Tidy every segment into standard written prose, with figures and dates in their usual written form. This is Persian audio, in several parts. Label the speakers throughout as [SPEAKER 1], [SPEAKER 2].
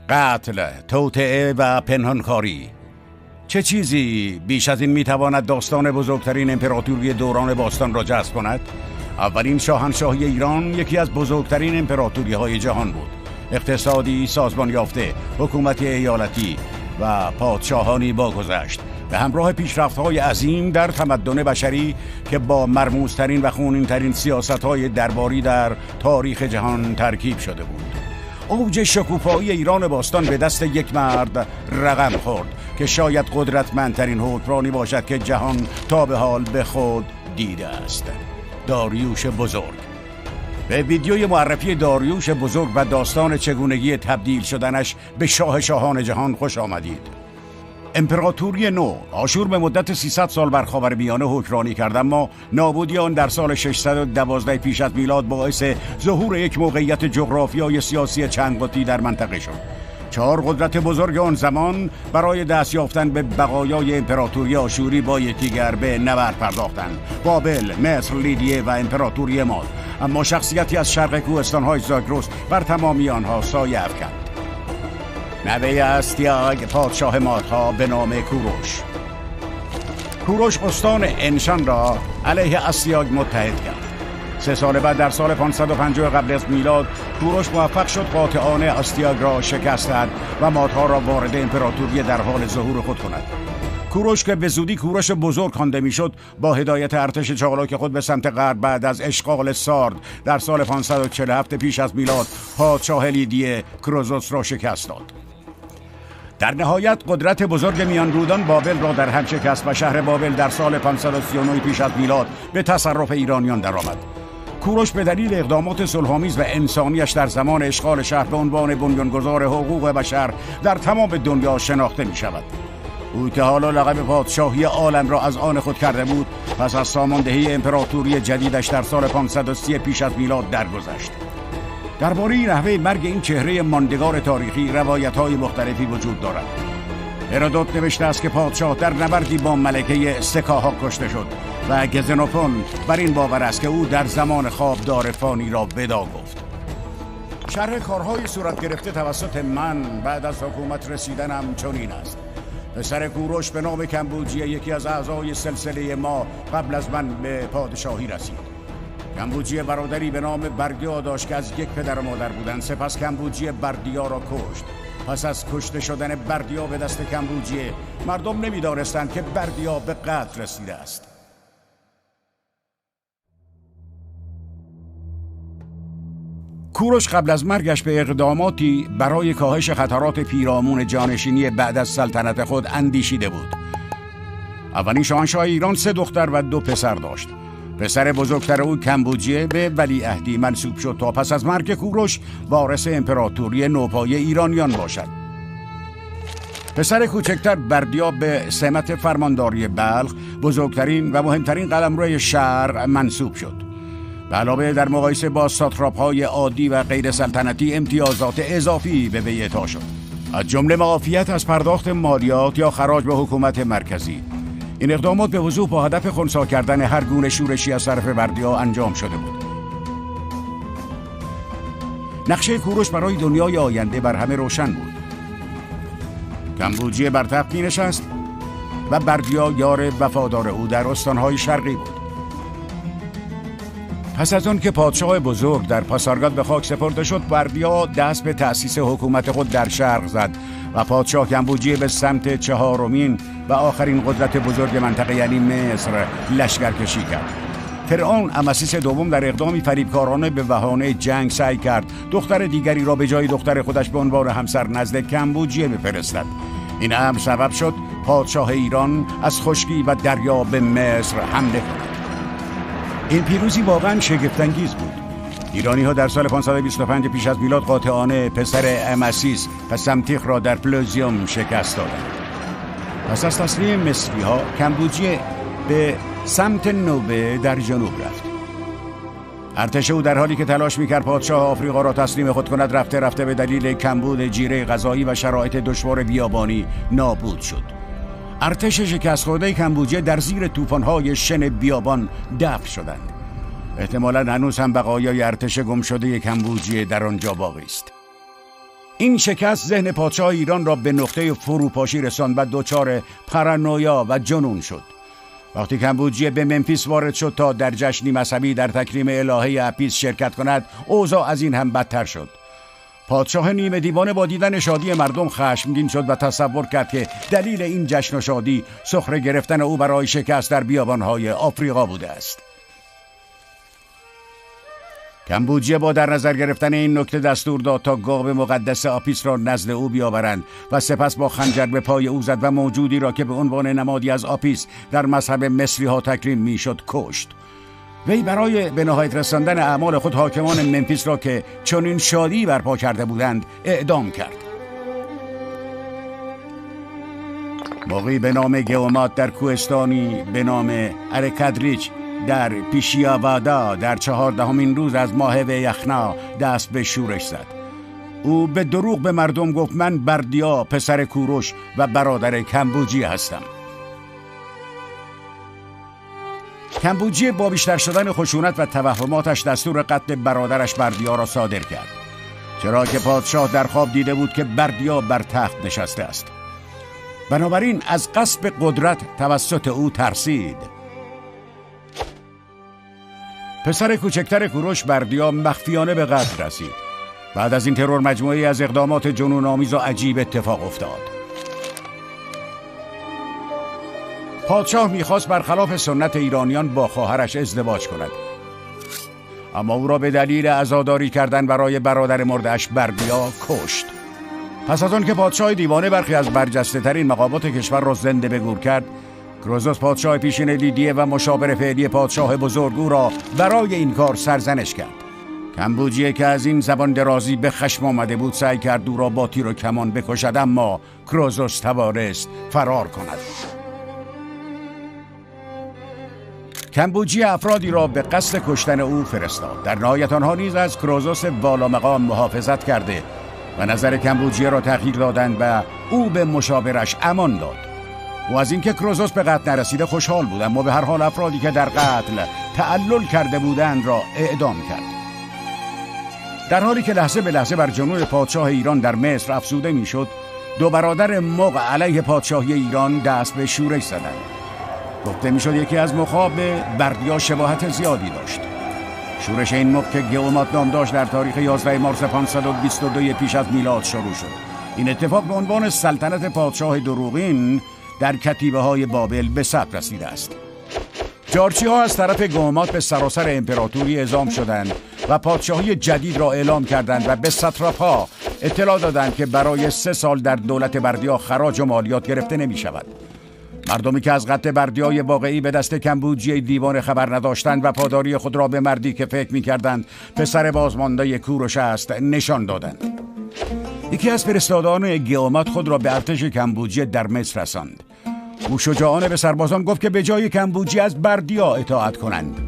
[SPEAKER 1] قتل، توطئه و پنهانکاری. چه چیزی بیش از این میتواند داستان بزرگترین امپراتوری دوران باستان را جذب کند؟ اولین شاهنشاهی ایران یکی از بزرگترین امپراتوری‌های جهان بود. اقتصادی سازمان یافته، حکومتی ایالتی و پادشاهانی با گذشت به همراه پیشرفت‌های عظیم در تمدن بشری که با مرموزترین و خونین‌ترین سیاست‌های درباری در تاریخ جهان ترکیب شده بود. اوج شکوفایی ایران باستان به دست یک مرد رقم خورد که شاید قدرتمندترین حکمرانی باشد که جهان تا به حال به خود دیده است. داریوش بزرگ. به ویدیوی معرفی داریوش بزرگ و داستان چگونگی تبدیل شدنش به شاه شاهان جهان خوش آمدید. امپراتوری نو آشور به مدت 300 سال بر خاورمیانه حکمرانی کرد، اما نابودی آن در سال 612 پیش از میلاد باعث ظهور یک موقعیت جغرافیایی سیاسی چند قطبی در منطقه شد. 4 قدرت بزرگ آن زمان برای دست یافتن به بقایای امپراتوری آشوری با یکدیگر به نبرد پرداختند: بابل، مصر، لیدیه و امپراتوری ماد. اما شخصیتی از شرق کوهستان‌های زاگرس بر تمامی آنها سایه افکند. نوه استیاگ پادشاه مادها به نام کوروش. کوروش استان انشان را علیه استیاگ متحد کرد. 3 سال بعد در سال 550 قبل از میلاد کوروش موفق شد قاطعانه استیاگ را شکست دهد و مادها را وارد امپراتوری در حال ظهور خود کند. کوروش که به زودی کوروش بزرگ خوانده میشد، با هدایت ارتش چالاک خود به سمت غرب بعد از اشغال سارد در سال 547 پیش از میلاد پادشاه لیدیه کروزوس را شکست داد. در نهایت قدرت بزرگ میان رودان بابل را در هم شکست و شهر بابل در سال 539 پیش از میلاد به تصرف ایرانیان درآمد. کوروش به دلیل اقدامات صلح‌آمیز و انسانیش در زمان اشغال شهر به عنوان بنیانگذار حقوق بشر در تمام دنیا شناخته می شود. او که حالا لقب پادشاهی عالم را از آن خود کرده بود، پس از ساماندهی امپراتوری جدیدش در سال 530 پیش از میلاد درگذشت. درباره نحوه مرگ این چهره ماندگار تاریخی روایت‌های مختلفی وجود دارد. هرودوت نوشته است که پادشاه در نبردی با ملکه سکاها کشته شد و گزنوفون بر این باور است که او در زمان خوابدار فانی را ودا گفت. شرح کارهای صورت گرفته توسط من بعد از حکومت رسیدنم چنین است: پسر کوروش به نام کمبوجیه یکی از اعضای سلسله ما قبل از من به پادشاهی رسید. کمبوجیه برادری به نام بردیا داشت که از یک پدر و مادر بودند. سپس کمبوجیه بردیا را کشت. پس از کشته شدن بردیا به دست کمبوجیه، مردم نمی‌دانستند که بردیا به قتل رسیده است. کوروش قبل از مرگش به اقداماتی برای کاهش خطرات پیرامون جانشینی بعد از سلطنت خود اندیشیده بود. اولین شاهنشاه ایران 3 دختر و 2 پسر داشت. پسر بزرگتر او کمبوجیه به ولیعهدی منصوب شد تا پس از مرگ کوروش وارث امپراتوری نوپای ایرانیان باشد. پسر کوچکتر بردیا به سمت فرمانداری بلخ، بزرگترین و مهمترین قلمرو شهر، منصوب شد. به علاوه در مقایسه با ساتراپ‌های عادی و غیر سلطنتی امتیازات اضافی به وی اعطا شد، از جمله معافیت از پرداخت مالیات یا خراج به حکومت مرکزی. این اقدامات به وضوح با هدف خنثی کردن هر گونه شورشی از طرف بردیا انجام شده بود. نقشه کوروش برای دنیای آینده بر همه روشن بود. کمبوجیه بر تخت نشست و بردیا یار وفادار او در استانهای شرقی بود. پس از آن که پادشاه بزرگ در پاسارگاد به خاک سپرده شد، بردیا دست به تأسیس حکومت خود در شرق زد و پادشاه کمبوجیه به سمت 4مین و آخرین قدرت بزرگ منطقه یعنی مصر لشکرکشی کرد. فرعون امسیس دوم در اقدامی فریبکارانه به بهانه جنگ سعی کرد دختر دیگری را به جای دختر خودش به عنوان همسر نزد کمبوجیه بفرستد. این امر سبب شد پادشاه ایران از خشکی و دریا به مصر حمله کند. این پیروزی واقعا شگفت‌انگیز بود. ایرانی‌ها در سال 525 پیش از میلاد قاطعانه پسر امسیس پسمتیخ را در پلوزیوم شکست دادند. پس از تسلیم مصری‌ها، کمبوجیه به سمت نوبه در جنوب رفت. ارتش او در حالی که تلاش می‌کرد پادشاه آفریقا را تسلیم خود کند، رفته به دلیل کمبود جیره غذایی و شرایط دشوار بیابانی نابود شد. ارتش شکست خورده کمبوجیه در زیر طوفان‌های شن بیابان دفن شدند. احتمالاً هنوز هم بقایای ارتش گم شده کمبوجیه در آنجا باقی است. این شکست ذهن پادشاه ایران را به نقطه فروپاشی رساند و دچار پارانویا و جنون شد. وقتی کمبوجیه به ممفیس وارد شد تا در جشنی مذهبی در تکریم الهه اپیس شرکت کند، اوضاع از این هم بدتر شد. پادشاه نیمه دیوانه با دیدن شادی مردم خشمگین شد و تصور کرد که دلیل این جشن و شادی سخره گرفتن او برای شکست در بیابانهای آفریقا بوده است. کمبوجیه با در نظر گرفتن این نکته دستور داد تا گاو مقدس آپیس را نزد او بیاورند و سپس با خنجر به پای او زد و موجودی را که به عنوان نمادی از آپیس در مذهب مصری ها تکریم میشد کشت. وی برای به نهایت رساندن اعمال خود حاکمان ممفیس را که چنین شادی برپا کرده بودند اعدام کرد. موقعی به نام گئومات در کوهستانی به نام ارکادریچ در پیشیاوادا در 14مین روز از ماه ویخنا دست به شورش زد. او به دروغ به مردم گفت من بردیا پسر کوروش و برادر کمبوجیه هستم. کمبوجیه با بیشتر شدن خشونت و توهماتش دستور قتل برادرش بردیا را صادر کرد، چرا که پادشاه در خواب دیده بود که بردیا بر تخت نشسته است. بنابراین از غصب قدرت توسط او ترسید. پسر کوچکتر کوروش بردیا مخفیانه به قتل رسید. بعد از این ترور مجموعه‌ای از اقدامات جنون‌آمیز و عجیب اتفاق افتاد. پادشاه میخواست برخلاف سنت ایرانیان با خواهرش ازدواج کند، اما او را به دلیل عزاداری کردن برای برادر مرده‌اش بردیا کشت. پس از آن که پادشاه دیوانه برخی از برجسته ترین مقامات کشور را زنده به گور کرد، کروزوس پادشاه پیشین لیدیه و مشاور فعلی پادشاه بزرگ او را برای این کار سرزنش کرد. کمبوجیه که از این زبان درازی به خشم آمده بود سعی کرد او را با تیر و کمان بکشد، اما کروزوس توانست فرار کند. کمبوجیه افرادی را به قصد کشتن او فرستاد. در نهایت آنها نیز از کروزوس والا مقام محافظت کرده و نظر کمبوجیه را تغییر دادند و او به مشاورش امان داد. او از اینکه کروزوس به قتل نرسیده خوشحال بود، اما به هر حال افرادی که در قتل تعلل کرده بودند را اعدام کرد. در حالی که لحظه به لحظه بر جنون پادشاه ایران در مصر افزوده میشد، دو برادر مغ علیه پادشاهی ایران دست به شورش زدند. گفته میشد یکی از مخاب بردیا شباهت زیادی داشت. شورش این مغ که گئومات نام داشت در تاریخ 11 مارس 522 پیش از میلاد شروع شد. این اتفاق به عنوان سلطنت پادشاه دروغین در کتیبه های بابل به ثبت رسیده است. جارچی ها از طرف گئومات به سراسر امپراتوری اعزام شدند و پادشاهی جدید را اعلام کردند و به ساتراپ‌ها اطلاع دادند که برای 3 سال در دولت بردیا خراج و مالیات گرفته نمی شود. مردمی که از قتل بردیای واقعی به دست کمبوجیه دیوانه خبر نداشتند و پاداری خود را به مردی که فکر می‌کردند پسر بازمانده کوروش است نشان دادند. یکی از فرستادگان گئومات خود را به ارتش کمبوجیه در مصر رساند. او شجاعانه به سربازان گفت که به جای کمبوجیه از بردیا اطاعت کنند.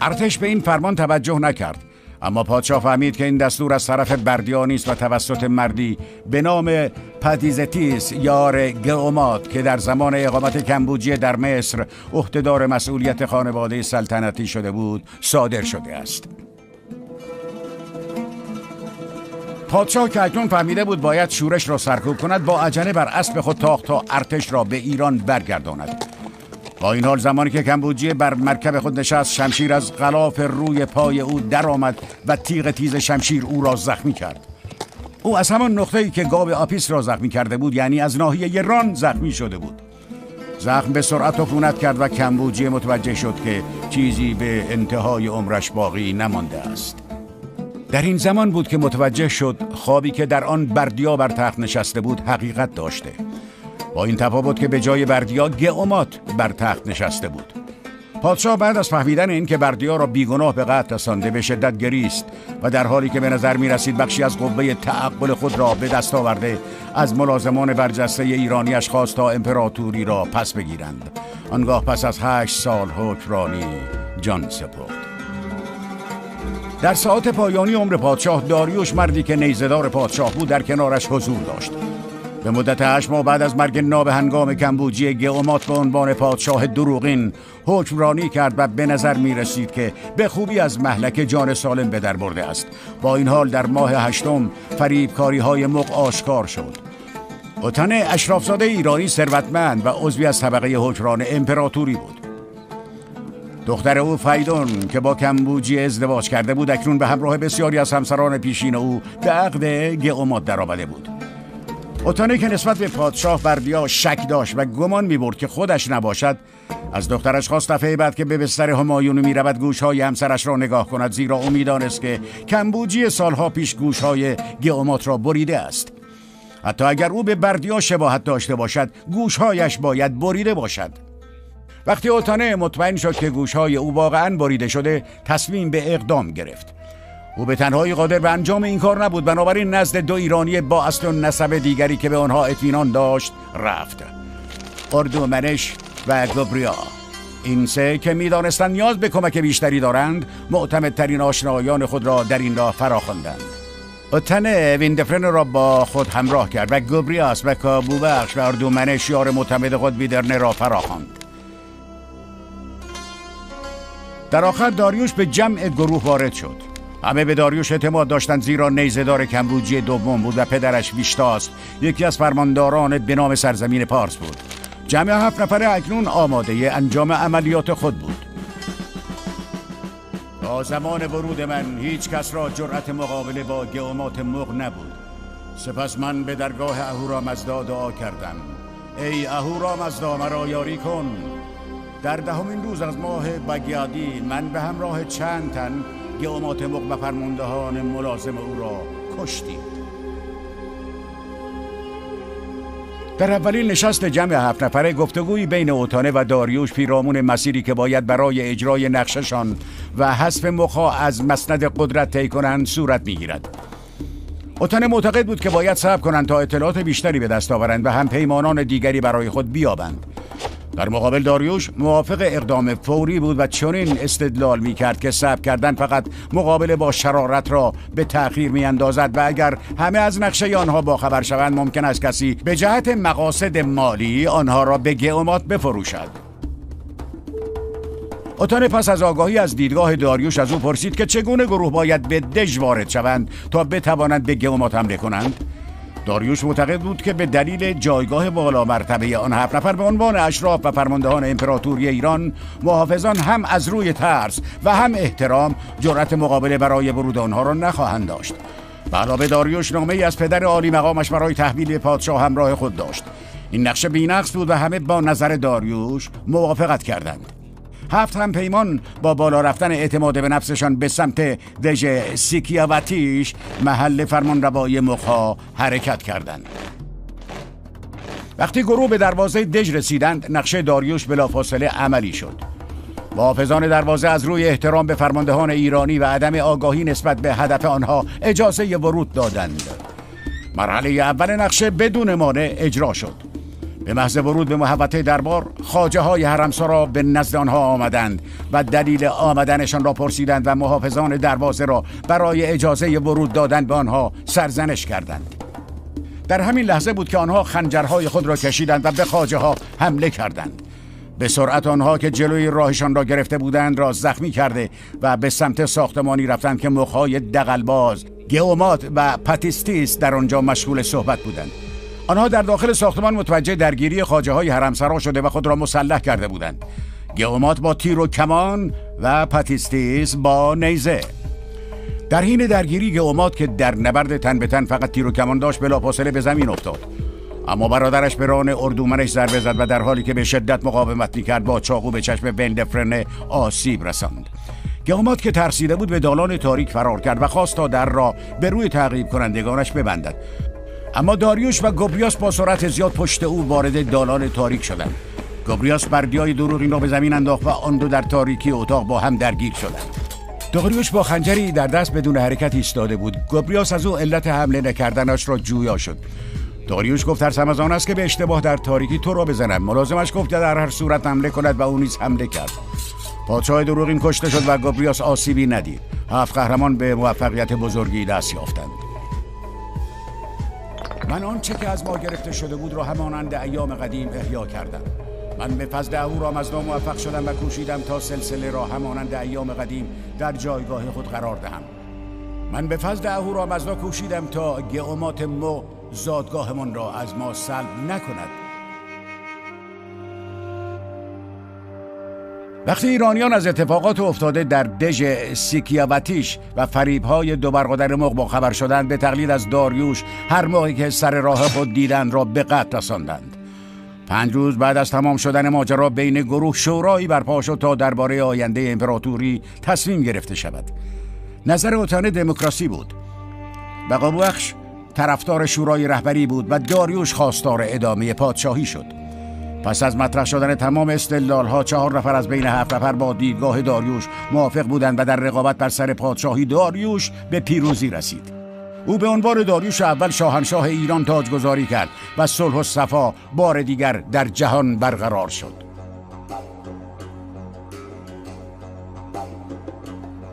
[SPEAKER 1] ارتش به این فرمان توجه نکرد، اما پادشاه فهمید که این دستور از طرف بردیا نیست و توسط مردی به نام پاتیزتیس یار گئومات که در زمان اقامت کمبوجیه در مصر عهدهدار مسئولیت خانواده سلطنتی شده بود صادر شده است. پادشاه که اکنون فهمیده بود باید شورش را سرکوب کند، با عجله بر اسب خود تاخت تا ارتش را به ایران برگرداند. با این حال زمانی که کمبوجیه بر مرکب خود نشست، شمشیر از غلاف روی پای او درآمد و تیغ تیز شمشیر او را زخمی کرد. او از همان نقطه‌ای که گاو آپیس را زخمی کرده بود، یعنی از ناحیه ران زخمی شده بود. زخم به سرعت عفونت کرد و کمبوجیه متوجه شد که چیزی به انتهای عمرش باقی نمانده است. در این زمان بود که متوجه شد خوابی که در آن بردیا بر تخت نشسته بود حقیقت داشته، با این تفاوت که به جای بردیا گئومات بر تخت نشسته بود. پادشاه بعد از فهمیدن این که بردیا را بیگناه به قتل رسانده به شدت گریست و در حالی که به نظر می رسید بخشی از قوه تعقل خود را به دست آورده، از ملازمان برجسته ایرانیش خواست تا امپراتوری را پس بگیرند. آنگاه پس از 8 سال حکمرانی جان سپرد. در ساعات پایانی عمر پادشاه، داریوش مردی که نیزه‌دار پادشاه بود در کنارش حضور داشت. به مدت 8 ماه بعد از مرگ نابهنگام کمبوجی، گئومات به عنوان پادشاه دروغین حکمرانی کرد و به نظر می رسید که به خوبی از مهلک جان سالم به در برده است. با این حال در ماه 8 فریبکاری های مغ آشکار شد. اوتان اشرافزاده ایرانی ثروتمند و عضوی از طبقه حکمران امپراتوری بود. دختر او فیدون که با کمبوجی ازدواج کرده بود، اکنون به همراه بسیاری از همسران پیشین او به عقد گئومات درآمده بود. اوتانه که نسبت به پادشاه بردیا شک داشت و گمان می‌برد که خودش نباشد، از دخترش خواست دفعه بعد که به بستر همایون می‌رود گوش‌های همسرش را نگاه کند، زیرا او می‌دانست که کمبوجی سالها پیش گوش‌های گئومات را بریده است. حتی اگر او به بردیا شباهت داشته باشد، گوش‌هایش باید بریده باشد. وقتی اوتانه مطمئن شد که گوش‌های او واقعاً بریده شده، تصمیم به اقدام گرفت. او به تنهایی قادر به انجام این کار نبود، بنابراین نزد 2 ایرانی با اصل و نسب دیگری که به آنها اطمینان داشت رفت: اردومنش و گوبریا. این 3 که می‌دانستند نیاز به کمک بیشتری دارند، معتمدترین آشنایان خود را در این راه فراخواندند. اوتانه ویندفرن را با خود همراه کرد و گوبریاس و کابوبخش و اردومنش یار معتمد خود ویدرنه را فراخواند. در آخر داریوش به جمع گروه وارد شد. همه به داریوش اعتماد داشتند، زیرا نیزه‌دار کمبوجی دوم بود و پدرش ویشتاس یکی از فرمانداران به نام سرزمین پارس بود. جمع 7 نفره اکنون آماده انجام عملیات خود بود. تا زمان ورود من هیچ کس را جرأت مقابله با گئومات مغ نبود. سپس من به درگاه اهورامزدا دعا کردم: ای اهورامزدا مرا یاری کن. در 10مین روز از ماه بگیادی من به همراه چند تن گئومات مغ و فرماندهان ملازم او را کشتیم. در اولین نشست جمع 7 نفره گفتگویی بین اوتانه و داریوش پیرامون مسیری که باید برای اجرای نقششان و حذف مغ‌ها از مسند قدرت طی کنند صورت می‌گیرد. اوتانه معتقد بود که باید صبر کنند تا اطلاعات بیشتری به دست آورند و هم پیمانان دیگری برای خود بیابند. در مقابل داریوش موافق اقدام فوری بود و چنین استدلال می‌کرد که صبر کردن فقط مقابله با شرارت را به تأخیر می‌اندازد و اگر همه از نقشه آنها باخبر شوند، ممکن است کسی به جهت مقاصد مالی آنها را به گئومات بفروشد. اوتانه پس از آگاهی از دیدگاه داریوش از او پرسید که چگونه گروه باید به دژ وارد شوند تا بتوانند به گئومات حمله کنند. داریوش معتقد بود که به دلیل جایگاه بالا مرتبه آن 7 نفر به عنوان اشراف و فرماندهان امپراتوری ایران، محافظان هم از روی ترس و هم احترام جرأت مقابله برای ورود آنها را نخواهند داشت. به علاوه داریوش نامه‌ای از پدر عالی مقامش برای تحویل پادشاه همراه خود داشت. این نقشه بی‌نقص بود و همه با نظر داریوش موافقت کردند. 7 همپیمان با بالا رفتن اعتماد به نفسشان به سمت دژ سیکیاواتیش، محل فرمانروایی مغ‌ها، حرکت کردند. وقتی گروه به دروازه دژ رسیدند، نقشه داریوش بلافاصله عملی شد. محافظان دروازه از روی احترام به فرماندهان ایرانی و عدم آگاهی نسبت به هدف آنها اجازه ورود دادند. مرحله اول نقشه بدون مانع اجرا شد. به محض ورود به محوطه دربار، خواجه‌های حرمسرا به نزد آنها آمدند و دلیل آمدنشان را پرسیدند و محافظان دروازه را برای اجازه ورود دادن به آنها سرزنش کردند. در همین لحظه بود که آنها خنجرهای خود را کشیدند و به خواجه‌ها حمله کردند. به سرعت آنها که جلوی راهشان را گرفته بودند را زخمی کرده و به سمت ساختمانی رفتند که مغ‌های دغل‌باز، گئومات و پاتیستیس در آنجا مشغول صحبت بودند. آنها در داخل ساختمان متوجه درگیری خواجه‌های حرمسرا شده و خود را مسلح کرده بودند. گئومات با تیر و کمان و پاتیستیس با نیزه. در حین درگیری گئومات که در نبرد تن به تن فقط تیر و کمان داشت، بلافاصله به زمین افتاد. اما برادرش به ران اردومنش ضربه زد و در حالی که به شدت مقاومت می‌کرد با چاقو به چشم ویندفرن آسیب رساند. گئومات که ترسیده بود به دالان تاریک فرار کرد و خواست تا در را به روی تعقیب کنندگانش ببندد. اما داریوش و گوبریاس با سرعت زیاد پشت او وارد دالان تاریک شدند. گوبریاس بردیای دروغین را به زمین انداخت و آن دو در تاریکی اتاق با هم درگیر شدند. داریوش با خنجری در دست بدون حرکت ایستاده بود. گوبریاس از او علت حمله نکردنش را جویا شد. داریوش گفت ترسم از آن است که به اشتباه در تاریکی تو را بزنم. ملازمش گفت که در هر صورت حمله کند و او نیز حمله کرد. پادشاه دروغین کشته شد و گوبریاس آسیبی ندید. 7 قهرمان به موفقیت بزرگی دست یافتند. من آنچه که از ما گرفته شده بود را همانند ایام قدیم احیا کردم. من به فضل اهورامزدا موفق شدم و کوشیدم تا سلسله را همانند ایام قدیم در جایگاه خود قرار دهم. من به فضل اهورامزدا کوشیدم تا گئومات مو زادگاهمان را از ما سلب نکند. وقتی ایرانیان از اتفاقات افتاده در دژ سیکیاواتیش و فریب‌های دو برادر مغ با خبر شدند، به تقلید از داریوش هر موقعی که سر راه خود دیدند را به قتل رساندند. 5 روز بعد از تمام شدن ماجرا بین گروه شورایی برپا شد تا درباره آینده امپراتوری تصمیم گرفته شود. نظر اوتانه دموکراسی بود. بقابوخش طرفدار شورای رهبری بود و داریوش خواستار ادامه پادشاهی شد. پس از مطرح شدن تمام استدلال‌ها 4 نفر از بین 7 نفر با دیدگاه داریوش موافق بودند و در رقابت بر سر پادشاهی داریوش به پیروزی رسید. او به عنوان داریوش اول شاهنشاه ایران تاجگذاری کرد و صلح و صفا بار دیگر در جهان برقرار شد.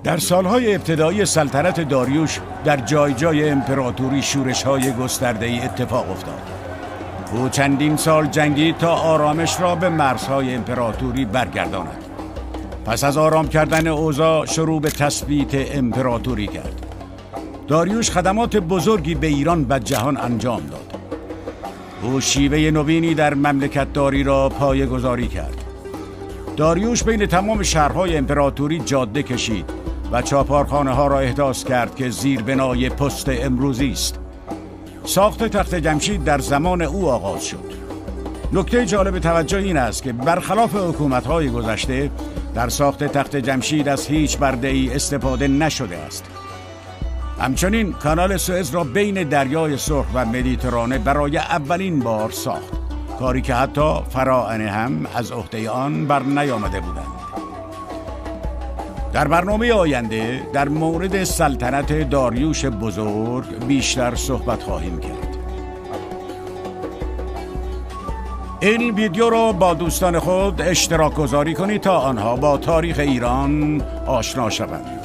[SPEAKER 1] در سالهای ابتدایی سلطنت داریوش در جای جای امپراتوری شورش‌های گسترده‌ای اتفاق افتاد. او چندین سال جنگید تا آرامش را به مرزهای امپراتوری برگرداند. پس از آرام کردن اوضاع شروع به تثبیت امپراتوری کرد. داریوش خدمات بزرگی به ایران و جهان انجام داد. او شیوه نوینی در مملکت داری را پایه‌گذاری کرد. داریوش بین تمام شهرهای امپراتوری جاده کشید و چاپارخانه ها را احداث کرد که زیربنای پست امروزی است. ساخت تخت جمشید در زمان او آغاز شد. نکته جالب توجه این است که برخلاف حکومت‌های گذشته در ساخت تخت جمشید از هیچ برده‌ای استفاده نشده است. همچنین کانال سوئز را بین دریای سرخ و مدیترانه برای اولین بار ساخت، کاری که حتی فراعنه هم از عهده آن بر نیامده بودند. در برنامه آینده در مورد سلطنت داریوش بزرگ بیشتر صحبت خواهیم کرد. این ویدیو را با دوستان خود اشتراک گذاری کنید تا آنها با تاریخ ایران آشنا شوند.